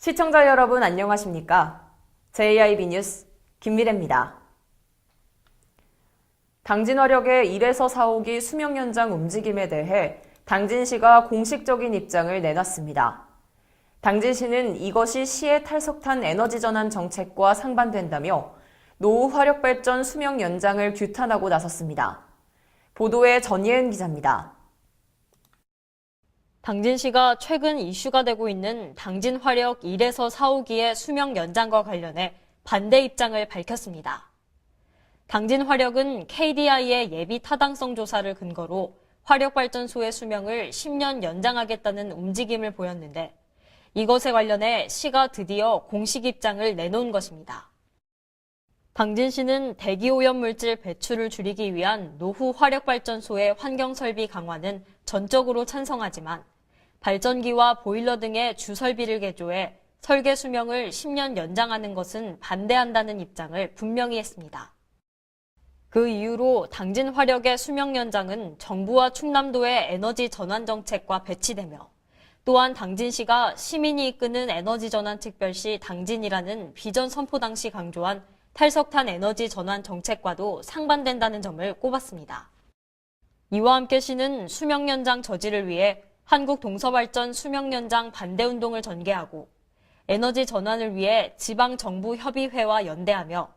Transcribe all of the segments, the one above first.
시청자 여러분 안녕하십니까? JIB 뉴스 김미래입니다. 당진화력의 1에서 4호기 수명 연장 움직임에 대해 당진시가 공식적인 입장을 내놨습니다. 당진시는 이것이 시의 탈석탄 에너지 전환 정책과 상반된다며 노후 화력발전 수명 연장을 규탄하고 나섰습니다. 보도에 전예은 기자입니다. 당진시가 최근 이슈가 되고 있는 당진화력 1에서 4호기의 수명 연장과 관련해 반대 입장을 밝혔습니다. 당진화력은 KDI의 예비 타당성 조사를 근거로 화력발전소의 수명을 10년 연장하겠다는 움직임을 보였는데 이것에 관련해 시가 드디어 공식 입장을 내놓은 것입니다. 당진시는 대기오염물질 배출을 줄이기 위한 노후 화력발전소의 환경설비 강화는 전적으로 찬성하지만 발전기와 보일러 등의 주설비를 개조해 설계 수명을 10년 연장하는 것은 반대한다는 입장을 분명히 했습니다. 그 이유로 당진화력의 수명 연장은 정부와 충남도의 에너지 전환 정책과 배치되며 또한 당진시가 시민이 이끄는 에너지 전환 특별시 당진이라는 비전 선포 당시 강조한 탈석탄 에너지 전환 정책과도 상반된다는 점을 꼽았습니다. 이와 함께 시는 수명 연장 저지를 위해 한국동서발전 수명연장 반대운동을 전개하고 에너지 전환을 위해 지방정부협의회와 연대하며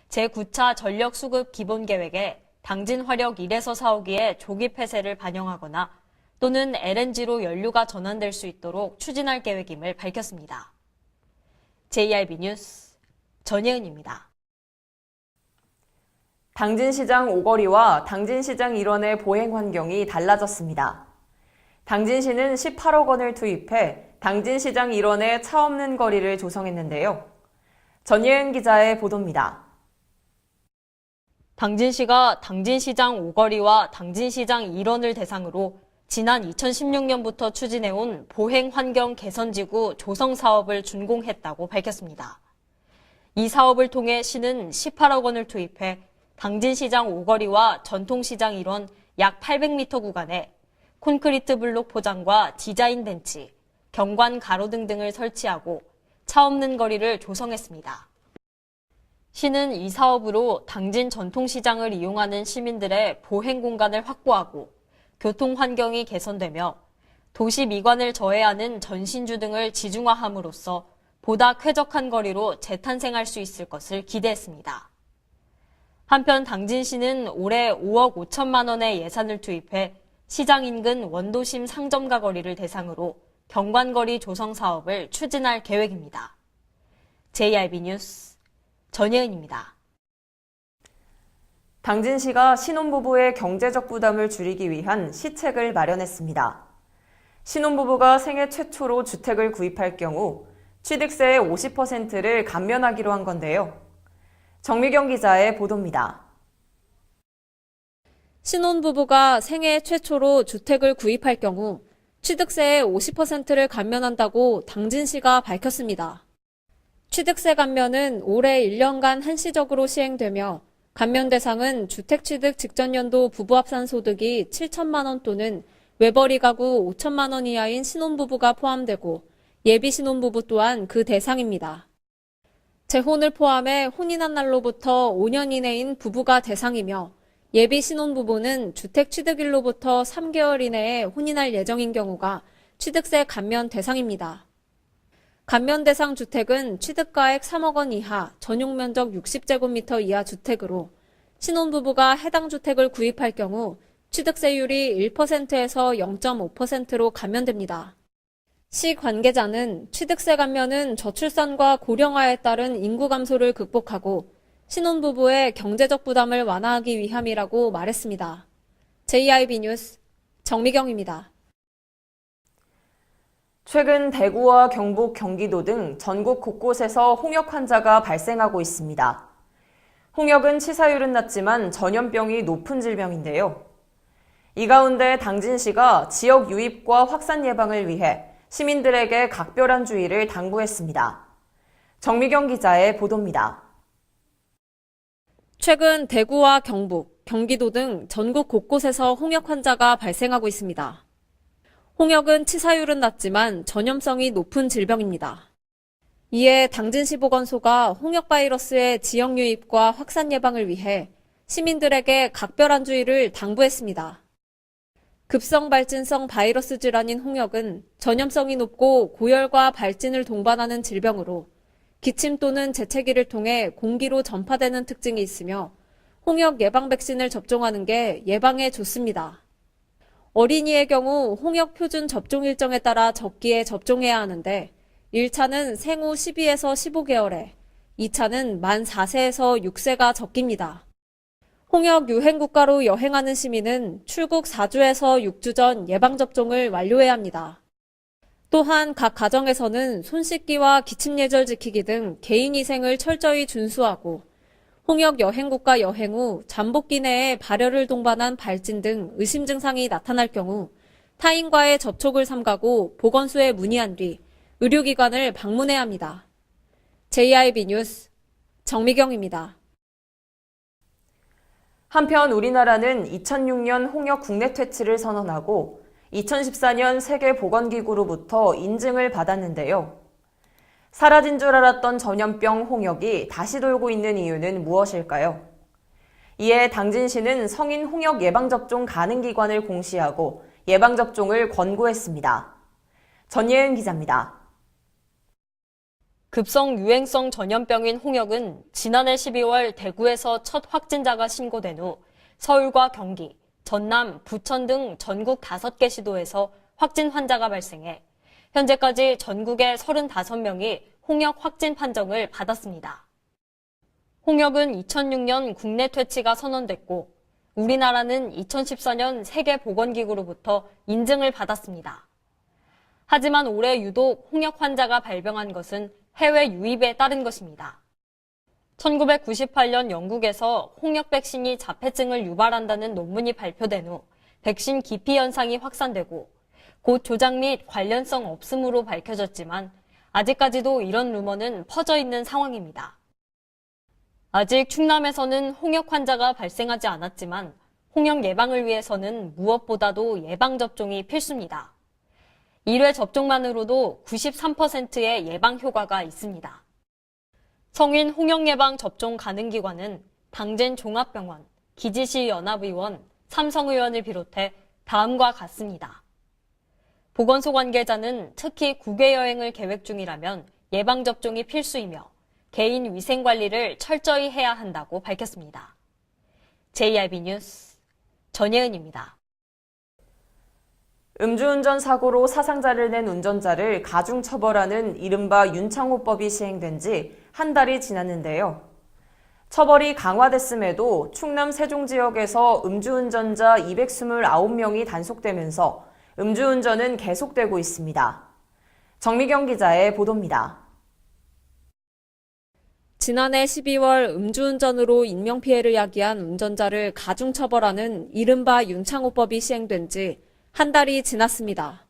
제9차 전력수급 기본계획에 당진화력 1에서 4호기의 조기 폐쇄를 반영하거나 또는 LNG로 연료가 전환될 수 있도록 추진할 계획임을 밝혔습니다. JIB 뉴스 전예은입니다. 당진시장 오거리와 당진시장 일원의 보행 환경이 달라졌습니다. 당진시는 18억 원을 투입해 당진시장 일원의 차 없는 거리를 조성했는데요. 전예은 기자의 보도입니다. 당진시가 당진시장 오거리와 당진시장 일원을 대상으로 지난 2016년부터 추진해온 보행 환경 개선지구 조성 사업을 준공했다고 밝혔습니다. 이 사업을 통해 시는 18억 원을 투입해 당진시장 오거리와 전통시장 일원 약 800m 구간에 콘크리트 블록 포장과 디자인 벤치, 경관 가로등 등을 설치하고 차 없는 거리를 조성했습니다. 시는 이 사업으로 당진 전통시장을 이용하는 시민들의 보행 공간을 확보하고 교통 환경이 개선되며 도시 미관을 저해하는 전신주 등을 지중화함으로써 보다 쾌적한 거리로 재탄생할 수 있을 것을 기대했습니다. 한편 당진시는 올해 5억 5천만 원의 예산을 투입해 시장 인근 원도심 상점가 거리를 대상으로 경관거리 조성 사업을 추진할 계획입니다. JIB 뉴스 전예은입니다. 당진시가 신혼부부의 경제적 부담을 줄이기 위한 시책을 마련했습니다. 신혼부부가 생애 최초로 주택을 구입할 경우 취득세의 50%를 감면하기로 한 건데요. 정미경 기자의 보도입니다. 신혼부부가 생애 최초로 주택을 구입할 경우 취득세의 50%를 감면한다고 당진시가 밝혔습니다. 취득세 감면은 올해 1년간 한시적으로 시행되며 감면 대상은 주택 취득 직전 연도 부부 합산 소득이 7천만 원 또는 외벌이 가구 5천만 원 이하인 신혼부부가 포함되고 예비 신혼부부 또한 그 대상입니다. 재혼을 포함해 혼인한 날로부터 5년 이내인 부부가 대상이며 예비 신혼부부는 주택 취득일로부터 3개월 이내에 혼인할 예정인 경우가 취득세 감면 대상입니다. 감면 대상 주택은 취득가액 3억 원 이하, 전용 면적 60제곱미터 이하 주택으로 신혼부부가 해당 주택을 구입할 경우 취득세율이 1%에서 0.5%로 감면됩니다. 시 관계자는 취득세 감면은 저출산과 고령화에 따른 인구 감소를 극복하고 신혼부부의 경제적 부담을 완화하기 위함이라고 말했습니다. JIB 뉴스 정미경입니다. 최근 대구와 경북, 경기도 등 전국 곳곳에서 홍역 환자가 발생하고 있습니다. 홍역은 치사율은 낮지만 전염병이 높은 질병인데요. 이 가운데 당진시가 지역 유입과 확산 예방을 위해 시민들에게 각별한 주의를 당부했습니다. 정미경 기자의 보도입니다. 최근 대구와 경북, 경기도 등 전국 곳곳에서 홍역 환자가 발생하고 있습니다. 홍역은 치사율은 낮지만 전염성이 높은 질병입니다. 이에 당진시 보건소가 홍역 바이러스의 지역 유입과 확산 예방을 위해 시민들에게 각별한 주의를 당부했습니다. 급성 발진성 바이러스 질환인 홍역은 전염성이 높고 고열과 발진을 동반하는 질병으로 기침 또는 재채기를 통해 공기로 전파되는 특징이 있으며 홍역 예방 백신을 접종하는 게 예방에 좋습니다. 어린이의 경우 홍역 표준 접종 일정에 따라 적기에 접종해야 하는데 1차는 생후 12에서 15개월에, 2차는 만 4세에서 6세가 적기입니다. 홍역 유행 국가로 여행하는 시민은 출국 4주에서 6주 전 예방접종을 완료해야 합니다. 또한 각 가정에서는 손 씻기와 기침 예절 지키기 등 개인위생을 철저히 준수하고 홍역 여행 국가 여행 후 잠복기 내에 발열을 동반한 발진 등 의심 증상이 나타날 경우 타인과의 접촉을 삼가고 보건소에 문의한 뒤 의료기관을 방문해야 합니다. JIB 뉴스 정미경입니다. 한편 우리나라는 2006년 홍역 국내 퇴치를 선언하고 2014년 세계보건기구로부터 인증을 받았는데요. 사라진 줄 알았던 전염병 홍역이 다시 돌고 있는 이유는 무엇일까요? 이에 당진시는 성인 홍역 예방접종 가능 기관을 공시하고 예방접종을 권고했습니다. 전예은 기자입니다. 급성 유행성 전염병인 홍역은 지난해 12월 대구에서 첫 확진자가 신고된 후 서울과 경기, 전남, 부천 등 전국 5개 시도에서 확진 환자가 발생해 현재까지 전국의 35명이 홍역 확진 판정을 받았습니다. 홍역은 2006년 국내 퇴치가 선언됐고 우리나라는 2014년 세계보건기구로부터 인증을 받았습니다. 하지만 올해 유독 홍역 환자가 발병한 것은 해외 유입에 따른 것입니다. 1998년 영국에서 홍역 백신이 자폐증을 유발한다는 논문이 발표된 후 백신 기피 현상이 확산되고 곧 조작 및 관련성 없음으로 밝혀졌지만 아직까지도 이런 루머는 퍼져 있는 상황입니다. 아직 충남에서는 홍역 환자가 발생하지 않았지만 홍역 예방을 위해서는 무엇보다도 예방접종이 필수입니다. 1회 접종만으로도 93%의 예방 효과가 있습니다. 성인 홍역 예방 접종 가능 기관은 당진 종합병원, 기지시 연합의원, 삼성의원을 비롯해 다음과 같습니다. 보건소 관계자는 특히 국외 여행을 계획 중이라면 예방접종이 필수이며 개인 위생 관리를 철저히 해야 한다고 밝혔습니다. JIB 뉴스 전예은입니다. 음주운전 사고로 사상자를 낸 운전자를 가중처벌하는 이른바 윤창호법이 시행된 지 한 달이 지났는데요. 처벌이 강화됐음에도 충남 세종 지역에서 음주운전자 229명이 단속되면서 음주운전은 계속되고 있습니다. 정미경 기자의 보도입니다. 지난해 12월 음주운전으로 인명피해를 야기한 운전자를 가중처벌하는 이른바 윤창호법이 시행된 지 한 달이 지났습니다.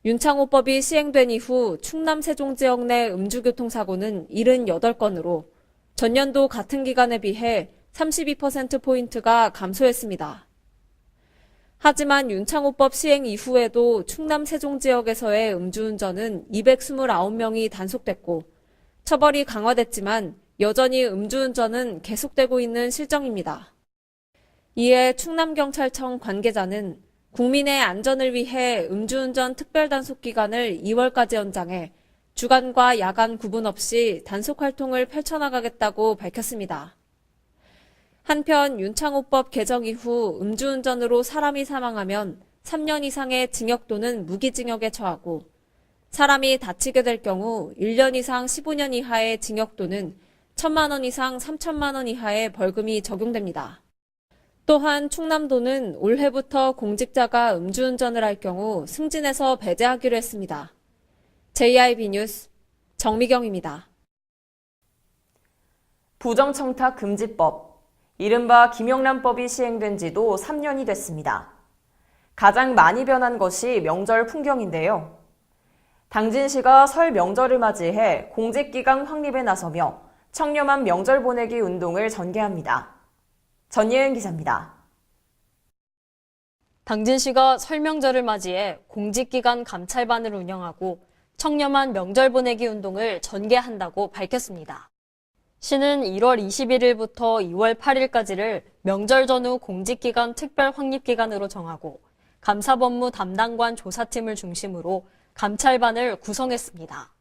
윤창호법이 시행된 이후 충남 세종 지역 내 음주교통사고는 78건으로 전년도 같은 기간에 비해 32%포인트가 감소했습니다. 하지만 윤창호법 시행 이후에도 충남 세종 지역에서의 음주운전은 229명이 단속됐고 처벌이 강화됐지만 여전히 음주운전은 계속되고 있는 실정입니다. 이에 충남경찰청 관계자는 국민의 안전을 위해 음주운전 특별단속기간을 2월까지 연장해 주간과 야간 구분 없이 단속활동을 펼쳐나가겠다고 밝혔습니다. 한편 윤창호법 개정 이후 음주운전으로 사람이 사망하면 3년 이상의 징역 또는 무기징역에 처하고 사람이 다치게 될 경우 1년 이상 15년 이하의 징역 또는 1,000만 원 이상 3,000만 원 이하의 벌금이 적용됩니다. 또한 충남도는 올해부터 공직자가 음주운전을 할 경우 승진해서 배제하기로 했습니다. JIB 뉴스 정미경입니다. 부정청탁 금지법, 이른바 김영란법이 시행된 지도 3년이 됐습니다. 가장 많이 변한 것이 명절 풍경인데요. 당진시가 설 명절을 맞이해 공직기강 확립에 나서며 청렴한 명절 보내기 운동을 전개합니다. 전예은 기자입니다. 당진시가 설 명절을 맞이해 공직기관 감찰반을 운영하고 청렴한 명절 보내기 운동을 전개한다고 밝혔습니다. 시는 1월 21일부터 2월 8일까지를 명절 전후 공직기관 특별 확립기간으로 정하고 감사법무 담당관 조사팀을 중심으로 감찰반을 구성했습니다.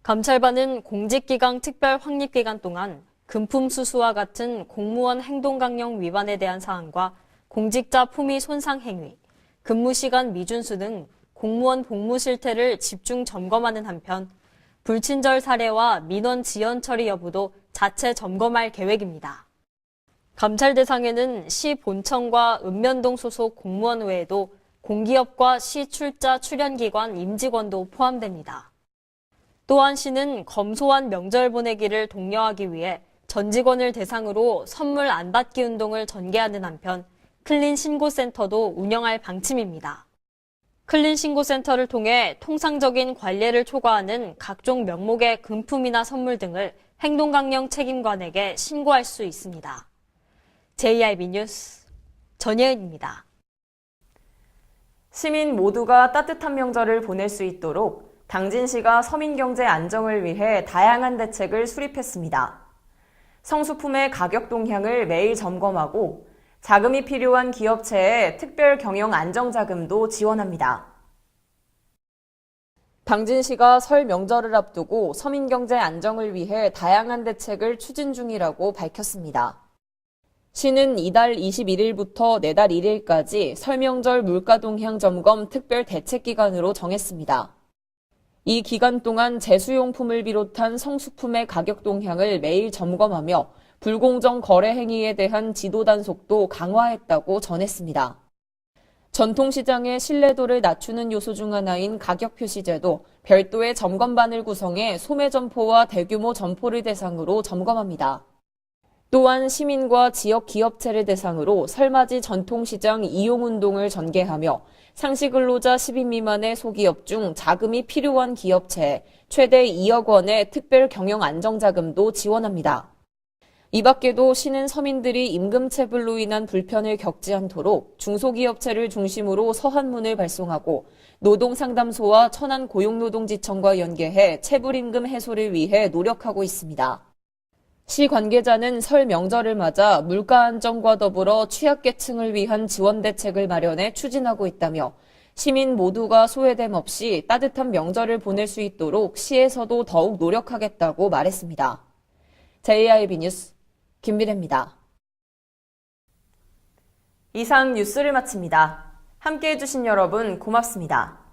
감찰반은 공직기강 특별 확립기간 동안 금품 수수와 같은 공무원 행동강령 위반에 대한 사안과 공직자 품위 손상 행위, 근무시간 미준수 등 공무원 복무 실태를 집중 점검하는 한편 불친절 사례와 민원 지연 처리 여부도 자체 점검할 계획입니다. 감찰 대상에는 시 본청과 읍면동 소속 공무원 외에도 공기업과 시 출자 출연기관 임직원도 포함됩니다. 또한 시는 검소한 명절 보내기를 독려하기 위해 전 직원을 대상으로 선물 안 받기 운동을 전개하는 한편 클린 신고센터도 운영할 방침입니다. 클린 신고센터를 통해 통상적인 관례를 초과하는 각종 명목의 금품이나 선물 등을 행동강령 책임관에게 신고할 수 있습니다. JIB 뉴스 전예은입니다. 시민 모두가 따뜻한 명절을 보낼 수 있도록 당진시가 서민 경제 안정을 위해 다양한 대책을 수립했습니다. 성수품의 가격 동향을 매일 점검하고 자금이 필요한 기업체에 특별 경영 안정자금도 지원합니다. 당진시가 설 명절을 앞두고 서민 경제 안정을 위해 다양한 대책을 추진 중이라고 밝혔습니다. 시는 이달 21일부터 내달 1일까지 설명절 물가 동향 점검 특별 대책 기간으로 정했습니다. 이 기간 동안 제수용품을 비롯한 성수품의 가격 동향을 매일 점검하며 불공정 거래 행위에 대한 지도 단속도 강화했다고 전했습니다. 전통시장의 신뢰도를 낮추는 요소 중 하나인 가격 표시제도 별도의 점검반을 구성해 소매 점포와 대규모 점포를 대상으로 점검합니다. 또한 시민과 지역 기업체를 대상으로 설맞이 전통시장 이용운동을 전개하며 상시근로자 10인 미만의 소기업 중 자금이 필요한 기업체에 최대 2억 원의 특별 경영 안정자금도 지원합니다. 이 밖에도 시는 서민들이 임금체불로 인한 불편을 겪지 않도록 중소기업체를 중심으로 서한문을 발송하고 노동상담소와 천안고용노동지청과 연계해 체불임금 해소를 위해 노력하고 있습니다. 시 관계자는 설 명절을 맞아 물가 안정과 더불어 취약계층을 위한 지원 대책을 마련해 추진하고 있다며 시민 모두가 소외됨 없이 따뜻한 명절을 보낼 수 있도록 시에서도 더욱 노력하겠다고 말했습니다. JIB 뉴스 김미래입니다. 이상 뉴스를 마칩니다. 함께해 주신 여러분 고맙습니다.